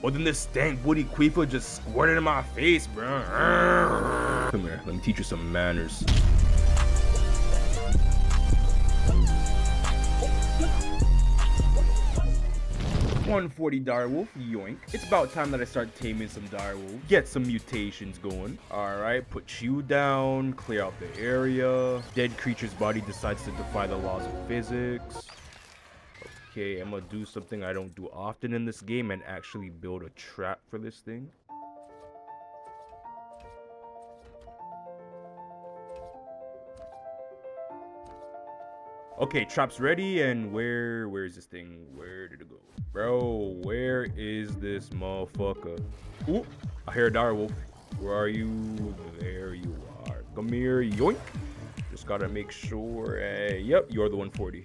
But then this stank woody queeper just squirted in my face, bro. Come here, let me teach you some manners. 140 direwolf, yoink. It's about time that I start taming some direwolves. Get some mutations going. Alright, put you down, clear out the area. Dead creature's body decides to defy the laws of physics. Okay, I'm gonna do something I don't do often in this game and actually build a trap for this thing. Okay, trap's ready, and where is this thing? Where did it go? Bro, where is this motherfucker? Ooh, I hear a direwolf. Where are you? There you are. Come here, yoink. Just gotta make sure. Yep, you're the 140.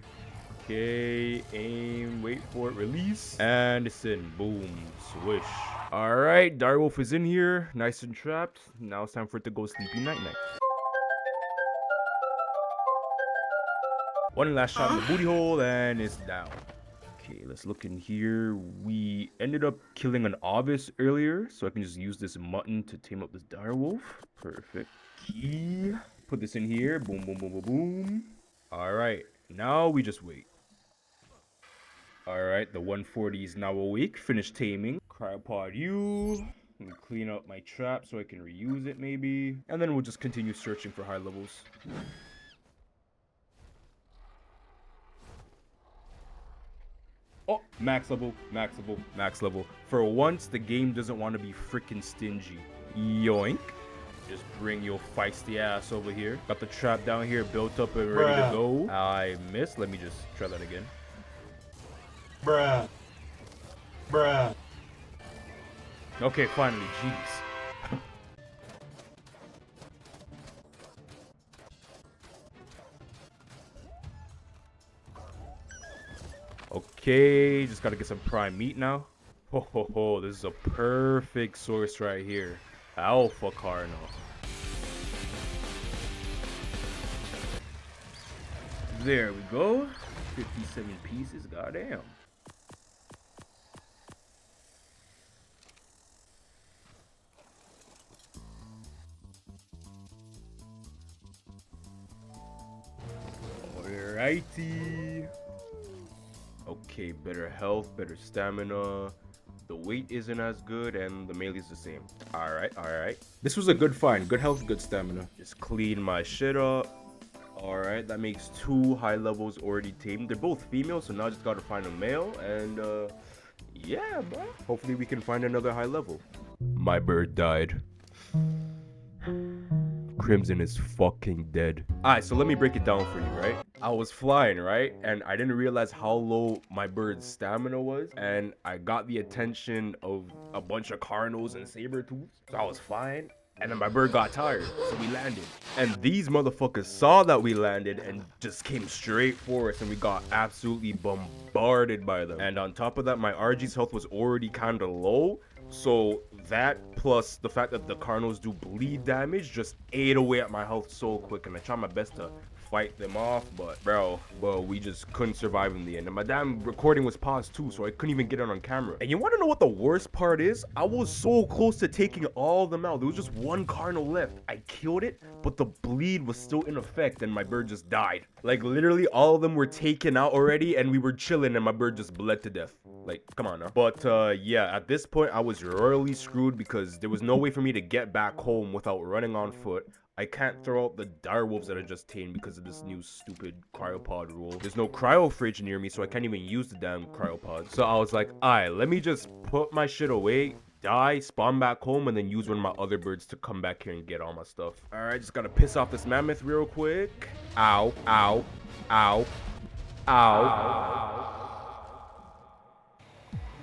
Okay, aim, wait for it, release, and it's in. Boom, swish. All right, direwolf is in here, nice and trapped. Now it's time for it to go sleepy night night. One last shot in the booty hole, and it's down. Okay, let's look in here. We ended up killing an obvious earlier, so I can just use this mutton to tame up this direwolf. Perfect. Key. Put this in here. Boom, boom, boom, boom, boom. All right, now we just wait. All right, the 140 is now awake. Finish taming. Cryopod you. Let me clean up my trap so I can reuse it maybe. And then we'll just continue searching for high levels. Oh, max level, max level, max level. For once, the game doesn't want to be freaking stingy. Yoink. Just bring your feisty ass over here. Got the trap down here built up and ready to go. I missed. Let me just try that again. Bruh. Bruh. Okay, finally. Jeez. Okay, just gotta get some prime meat now. Ho ho ho, this is a perfect source right here. Alpha Carno. There we go. 57 pieces, goddamn. Alrighty. Okay, better health, better stamina. The weight isn't as good and the melee's the same. Alright, alright. This was a good find. Good health, good stamina. Just clean my shit up. Alright, that makes 2 high levels already tamed. They're both female, so now I just gotta find a male. And yeah, bro. Hopefully we can find another high level. My bird died. Crimson is fucking dead. Alright, so let me break it down for you, right? I was flying, right? And I didn't realize how low my bird's stamina was. And I got the attention of a bunch of Carnos and Sabertooths. So I was flying. And then my bird got tired, so we landed. And these motherfuckers saw that we landed and just came straight for us, and we got absolutely bombarded by them. And on top of that, my RG's health was already kind of low. So that plus the fact that the Carnos do bleed damage just ate away at my health so quick, and I tried my best to fight them off, but bro, we just couldn't survive in the end. And my damn recording was paused too, so I couldn't even get it on camera. And you want to know what the worst part is? I was so close to taking all of them out. There was just one Cardinal left. I killed it, but the bleed was still in effect, and my bird just died. Like literally all of them were taken out already, and we were chilling, and my bird just bled to death. Like, come on now. But yeah, at this point I was royally screwed because there was no way for me to get back home without running on foot. I can't throw out the direwolves that I just tamed because of this new stupid cryopod rule. There's no cryo fridge near me, so I can't even use the damn cryopod. So I was like, alright, let me just put my shit away, die, spawn back home, and then use one of my other birds to come back here and get all my stuff. Alright, just gotta piss off this mammoth real quick. Ow, ow, ow, ow.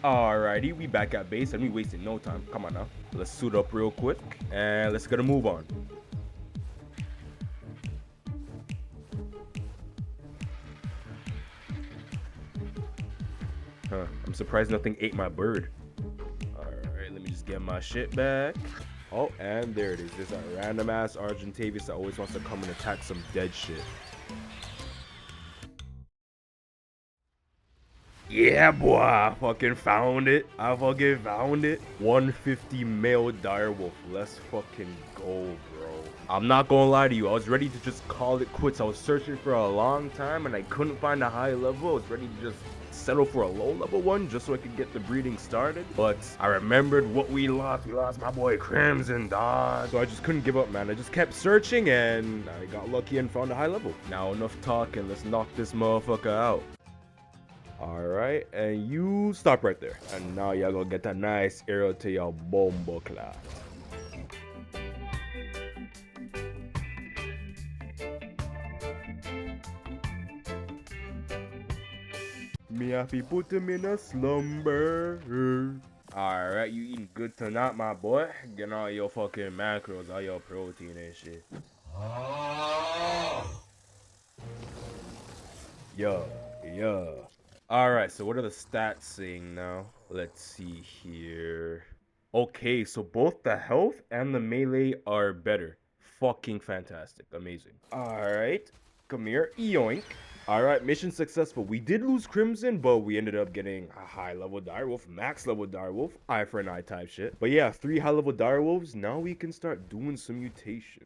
Alrighty, we back at base and we wasting no time. Come on now. Let's suit up real quick and let's get a move on. Huh, I'm surprised nothing ate my bird. Alright, let me just get my shit back. Oh, and there it is. There's a random ass Argentavius that always wants to come and attack some dead shit. Yeah, boy, I fucking found it. I fucking found it. 150 male direwolf. Let's fucking go, bro. I'm not gonna lie to you. I was ready to just call it quits. I was searching for a long time and I couldn't find a high level. I was ready to just settle for a low level one just so I could get the breeding started. But I remembered what we lost. We lost my boy Crimson, dog. So I just couldn't give up, man. I just kept searching and I got lucky and found a high level. Now enough talking. Let's knock this motherfucker out. Alright, and you stop right there. And now y'all gonna get a nice arrow to your bombo class. Me have to put him in a slumber. Alright, you eating good tonight, my boy. Getting all your fucking macros, all your protein and shit. Yeah. Alright, so what are the stats saying now? Let's see here. Okay, so both the health and the melee are better. Fucking fantastic. Amazing. Alright, come here. Yoink. Alright, mission successful. We did lose Crimson, but we ended up getting a high level direwolf, max level direwolf, eye for an eye type shit. But yeah, 3 high level direwolves. Now we can start doing some mutations.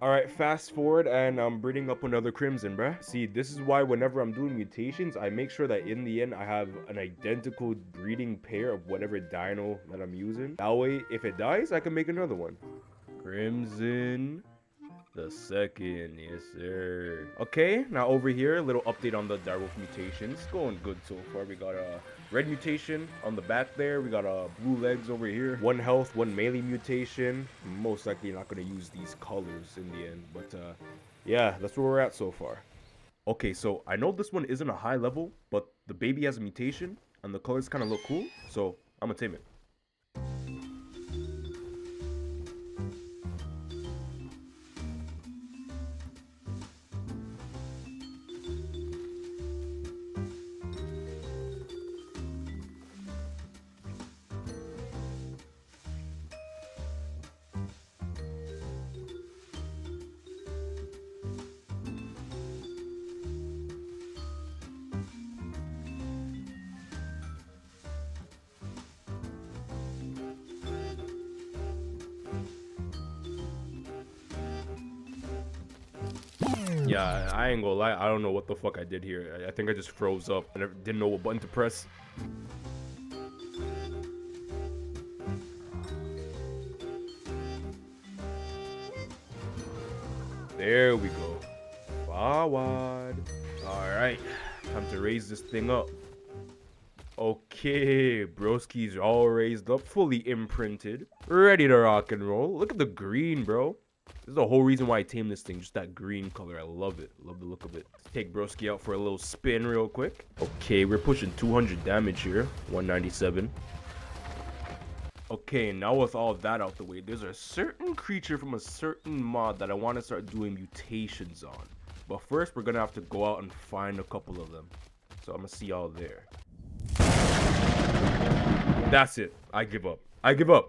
Alright, fast forward and I'm breeding up another Crimson, bruh. See, this is why whenever I'm doing mutations, I make sure that in the end I have an identical breeding pair of whatever dino that I'm using. That way, if it dies, I can make another one. Crimson the second, yes sir. Okay, now over here, a little update on the direwolf mutations. Going good so far. We got a red mutation on the back there. We got blue legs over here. 1 health, 1 melee mutation. Most likely not gonna use these colors in the end, but yeah, that's where we're at so far. Okay, so I know this one isn't a high level, but the baby has a mutation and the colors kind of look cool, so I'm gonna tame it. Yeah, I ain't gonna lie, I don't know what the fuck I did here. I think I just froze up and I didn't know what button to press. There we go. Forward. Alright, time to raise this thing up. Okay, broski's all raised up, fully imprinted, ready to rock and roll. Look at the green, bro. This is the whole reason why I tamed this thing, just that green color. I love it. Love the look of it. Let's take broski out for a little spin real quick. Okay, we're pushing 200 damage here. 197. Okay, now with all of that out the way, there's a certain creature from a certain mod that I want to start doing mutations on. But first, we're going to have to go out and find a couple of them. So I'm going to see y'all there. That's it. I give up. I give up.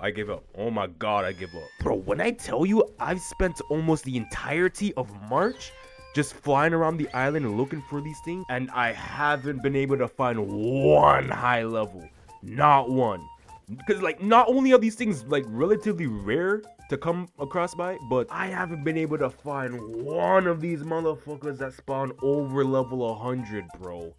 Oh my god, I give up. Bro, when I tell you I've spent almost the entirety of March just flying around the island looking for these things, and I haven't been able to find one high level. Not one. Because, like, not only are these things, like, relatively rare to come across by, but I haven't been able to find one of these motherfuckers that spawn over level 100, bro.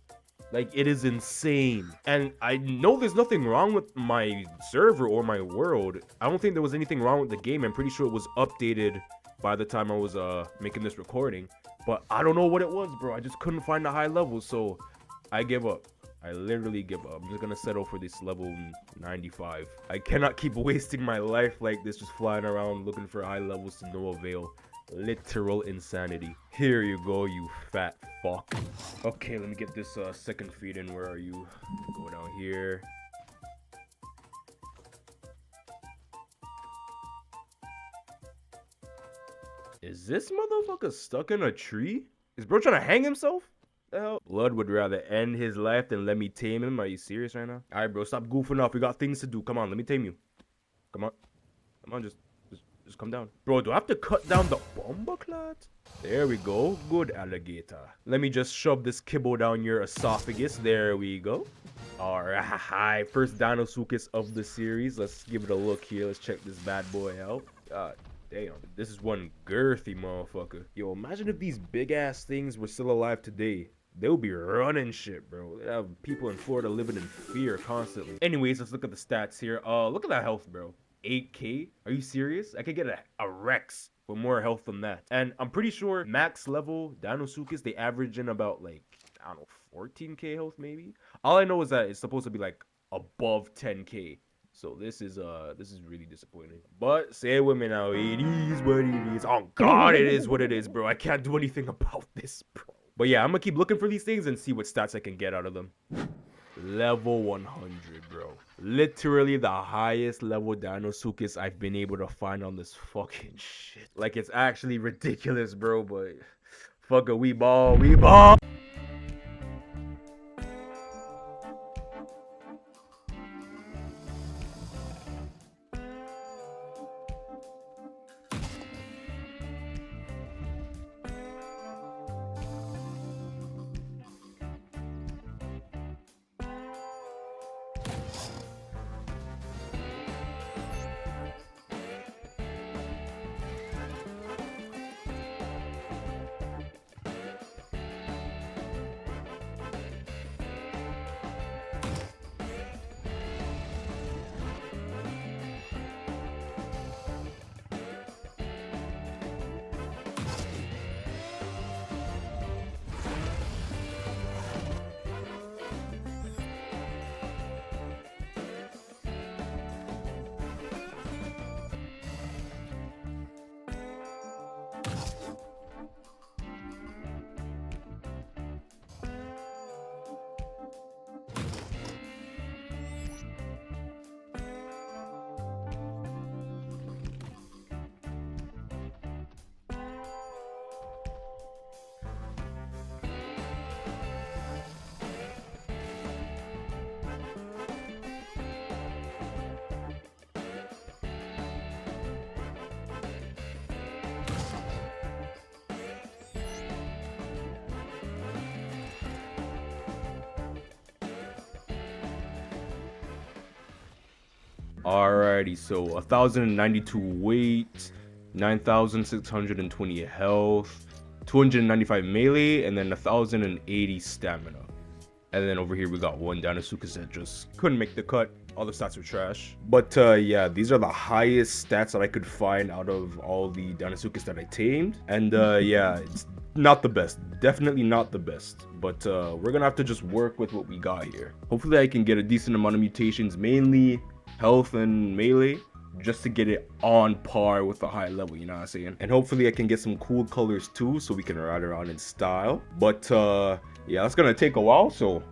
Like, it is insane. And I know there's nothing wrong with my server or my world. I don't think there was anything wrong with the game. I'm pretty sure it was updated by the time I was making this recording. But I don't know what it was, bro. I just couldn't find a high level, so I give up. I literally give up. I'm just gonna settle for this level 95. I cannot keep wasting my life like this, just flying around looking for high levels to no avail. Literal insanity. Here you go, you fat fuck. Okay, let me get this second feed in. Where are you? Go down here. Is this motherfucker stuck in a tree? Is bro trying to hang himself? The hell? Blood would rather end his life than let me tame him. Are you serious right now? Alright, bro, stop goofing off. We got things to do. Come on, let me tame you. Come on. Come on, just Just come down. Bro, do I have to cut down the bomber clot? There we go. Good alligator. Let me just shove this kibble down your esophagus. There we go. Alright, first DEINOSUCHUS of the series. Let's give it a look here. Let's check this bad boy out. God damn, this is one girthy motherfucker. Yo, imagine if these big ass things were still alive today. They would be running shit, bro. They'd have people in Florida living in fear constantly. Anyways, let's look at the stats here. Look at that health, bro. 8k? Are you serious? I could get a Rex with more health than that. And I'm pretty sure max level DEINOSUCHUS, they average in about like, I don't know, 14k health maybe? All I know is that it's supposed to be like above 10k. So this is really disappointing. But say it with me now, it is what it is. Oh god, it is what it is, bro. I can't do anything about this, bro. But yeah, I'm gonna keep looking for these things and see what stats I can get out of them. Level 100, bro. Literally the highest level DEINOSUCHUS I've been able to find on this fucking shit. Like, it's actually ridiculous, bro, but fuck it, we ball, we ball. Alrighty, so 1,092 weight, 9,620 health, 295 melee, and then 1,080 stamina. And then over here we got one DEINOSUCHUS that just couldn't make the cut. All the stats were trash. But yeah, these are the highest stats that I could find out of all the DEINOSUCHUS that I tamed. And yeah, it's not the best. Definitely not the best. But we're gonna have to just work with what we got here. Hopefully I can get a decent amount of mutations, mainly health and melee, just to get it on par with the high level, you know what I'm saying? And hopefully I can get some cool colors too, so we can ride around in style. But yeah, it's gonna take a while, so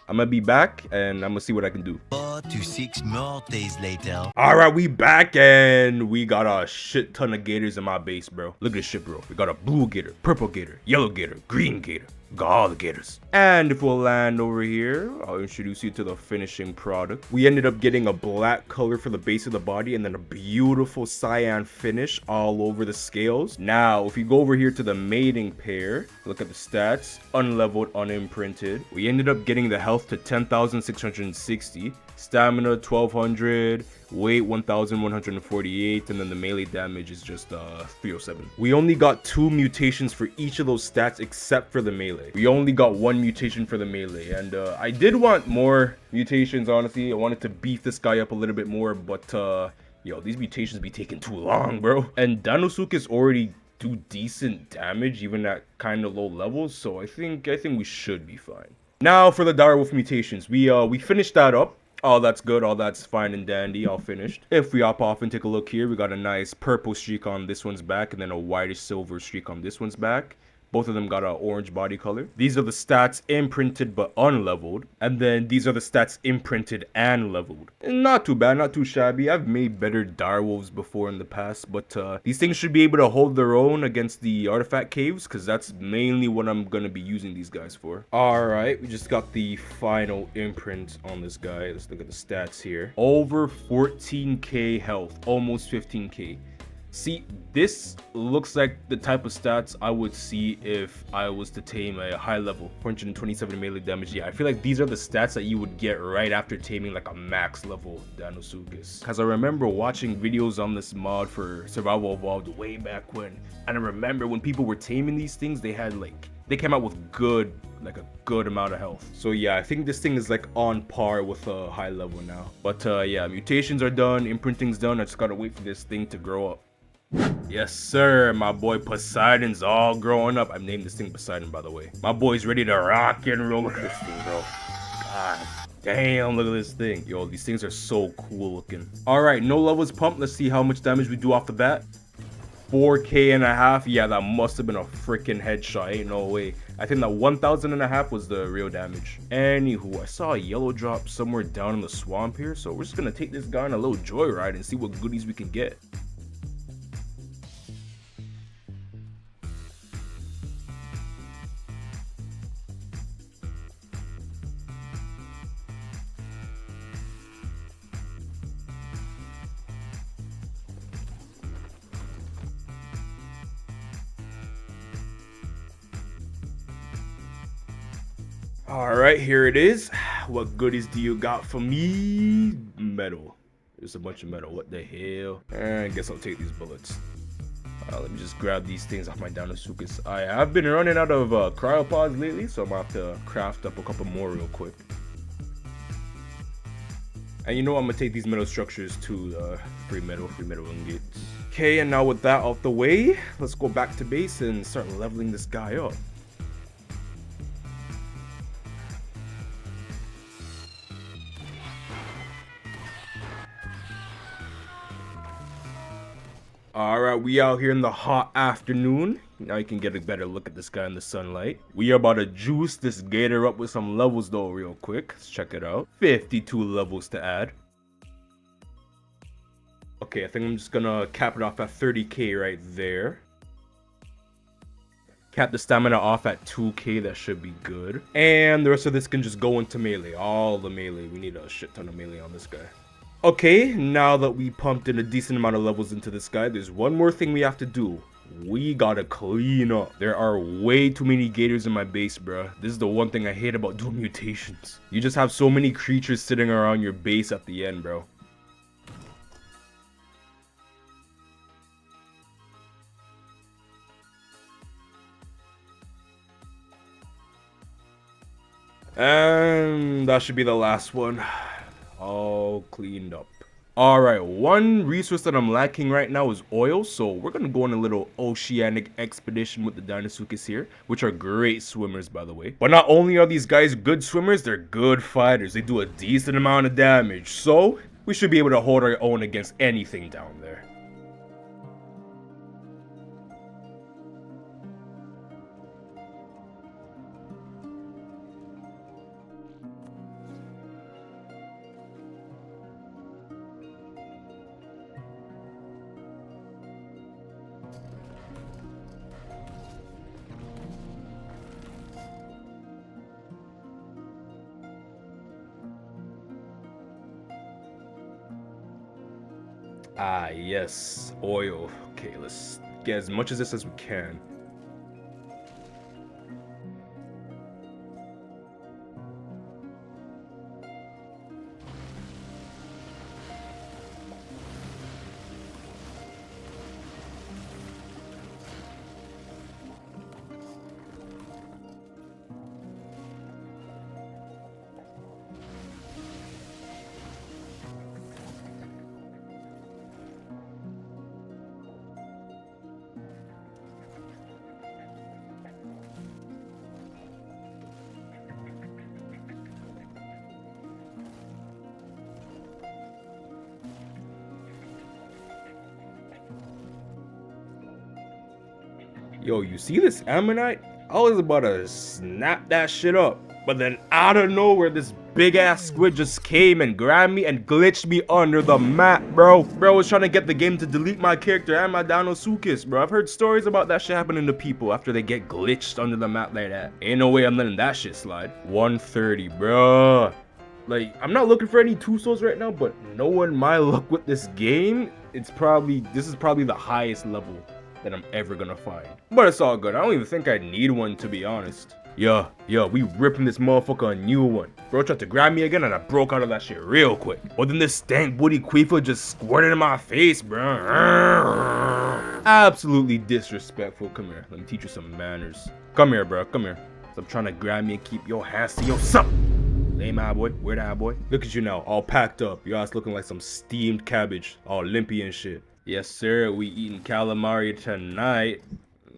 I'm gonna be back and I'm gonna see what I can do. 4 to 6 more days later. All right, we back and we got a shit ton of gators in my base, bro. Look at this shit, bro. We got a blue gator, purple gator, yellow gator, green gator. Got all the gators. And if we'll land over here, I'll introduce you to the finishing product. We ended up getting a black color for the base of the body and then a beautiful cyan finish all over the scales. Now, if you go over here to the mating pair, look at the stats, unleveled, unimprinted. We ended up getting the health to 10,660, stamina 1,200, weight 1,148, and then the melee damage is just 307. We only got 2 mutations for each of those stats except for the melee. We only got 1 mutation for the melee, and I did want more mutations, honestly. I wanted to beef this guy up a little bit more, but yo, these mutations be taking too long, bro. And DEINOSUCHUS already do decent damage even at kind of low levels, so I think we should be fine. Now for the direwolf mutations, we finished that up. All that's good, all that's fine and dandy, all finished. If we hop off and take a look here, we got a nice purple streak on this one's back and then a whitish silver streak on this one's back. Both of them got an orange body color. These are the stats imprinted but unleveled. And then these are the stats imprinted and leveled. Not too bad, not too shabby. I've made better direwolves before in the past, but these things should be able to hold their own against the artifact caves, because that's mainly what I'm going to be using these guys for. Alright, we just got the final imprint on this guy. Let's look at the stats here. Over 14k health, almost 15k. See, this looks like the type of stats I would see if I was to tame a high level 427 melee damage. Yeah, I feel like these are the stats that you would get right after taming like a max level DEINOSUCHUS. Cause I remember watching videos on this mod for Survival Evolved way back when, and I remember when people were taming these things, they came out with a good amount of health. So yeah, I think this thing is like on par with a high level now. But yeah, mutations are done, imprinting's done. I just gotta wait for this thing to grow up. Yes, sir. My boy Poseidon's all growing up. I've named this thing Poseidon, by the way. My boy's ready to rock and roll. Look at this thing, bro. God damn, look at this thing. Yo, these things are so cool looking. All right, no levels pumped. Let's see how much damage we do off the bat. 4K and a half. Yeah, that must have been a freaking headshot. Ain't no way. I think that 1,000 and a half was the real damage. Anywho, I saw a yellow drop somewhere down in the swamp here. So we're just going to take this guy on a little joyride and see what goodies we can get. All right, here it is. What goodies do you got for me? Metal. There's a bunch of metal. What the hell? I guess I'll take these bullets. Let me just grab these things off my DEINOSUCHUS. I have been running out of cryopods lately, so I'm gonna have to craft up a couple more real quick. And you know I'm gonna take these metal structures to free metal ingots. Okay, and now with that out the way, let's go back to base and start leveling this guy up. Alright, we out here in the hot afternoon. Now you can get a better look at this guy in the sunlight. We are about to juice this gator up with some levels though real quick. Let's check it out. 52 levels to add. Okay, I think I'm just gonna cap it off at 30k right there. Cap the stamina off at 2k, that should be good. And the rest of this can just go into melee. All the melee. We need a shit ton of melee on this guy. Okay, now that we pumped in a decent amount of levels into this guy, there's one more thing we have to do. We gotta clean up. There are way too many gators in my base, bruh. This is the one thing I hate about doing mutations. You just have so many creatures sitting around your base at the end, bro. And that should be the last one. All cleaned up. Alright, one resource that I'm lacking right now is oil, so we're gonna go on a little oceanic expedition with the DEINOSUCHUS here, which are great swimmers, by the way. But not only are these guys good swimmers, they're good fighters. They do a decent amount of damage, so we should be able to hold our own against anything down there. Ah, yes, oil. Okay, let's get as much of this as we can. Yo, you see this ammonite? I was about to snap that shit up. But then out of nowhere, this big ass squid just came and grabbed me and glitched me under the map, bro. Bro was trying to get the game to delete my character and my DEINOSUCHUS, bro. I've heard stories about that shit happening to people after they get glitched under the map like that. Ain't no way I'm letting that shit slide. 130, bro. Like, I'm not looking for any 2 souls right now, but knowing my luck with this game, this is probably the highest level that I'm ever gonna find. But it's all good. I don't even think I need one, to be honest. Yeah, we ripping this motherfucker a new one. Bro tried to grab me again and I broke out of that shit real quick. But then this stank booty queefer just squirted in my face, bro. Absolutely disrespectful. Come here, let me teach you some manners. Come here, bro, come here. Stop trying to grab me and keep your hands to yourself. Lame eye boy, weird eye boy. Look at you now, all packed up. Your ass looking like some steamed cabbage, all limpy and shit. Yes, sir, we eating calamari tonight.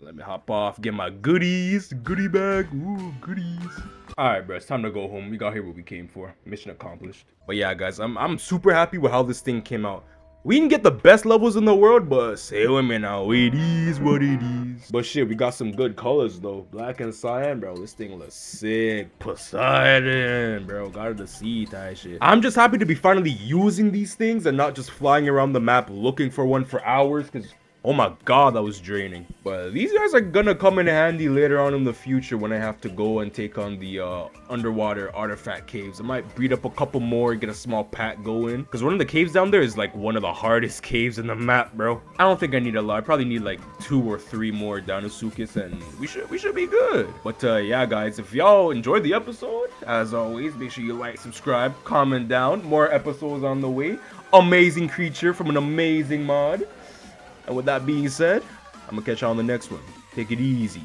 Let me hop off, get my goodies, goodie bag, ooh, goodies. Alright, bro, it's time to go home. We got here what we came for. Mission accomplished. But yeah, guys, I'm super happy with how this thing came out. We didn't get the best levels in the world, but say with me now, it is what it is. But shit, we got some good colors though. Black and cyan, bro. This thing looks sick. Poseidon, bro. Got to see that shit. I'm just happy to be finally using these things and not just flying around the map looking for one for hours, because oh my god, that was draining. But these guys are gonna come in handy later on in the future when I have to go and take on the underwater artifact caves. I might breed up a couple more, get a small pack going. Because one of the caves down there is like one of the hardest caves in the map, bro. I don't think I need a lot. I probably need like 2 or 3 more DEINOSUCHUS and we should be good. But yeah, guys, if y'all enjoyed the episode, as always, make sure you like, subscribe, comment down. More episodes on the way. Amazing creature from an amazing mod. And with that being said, I'm gonna catch y'all on the next one. Take it easy.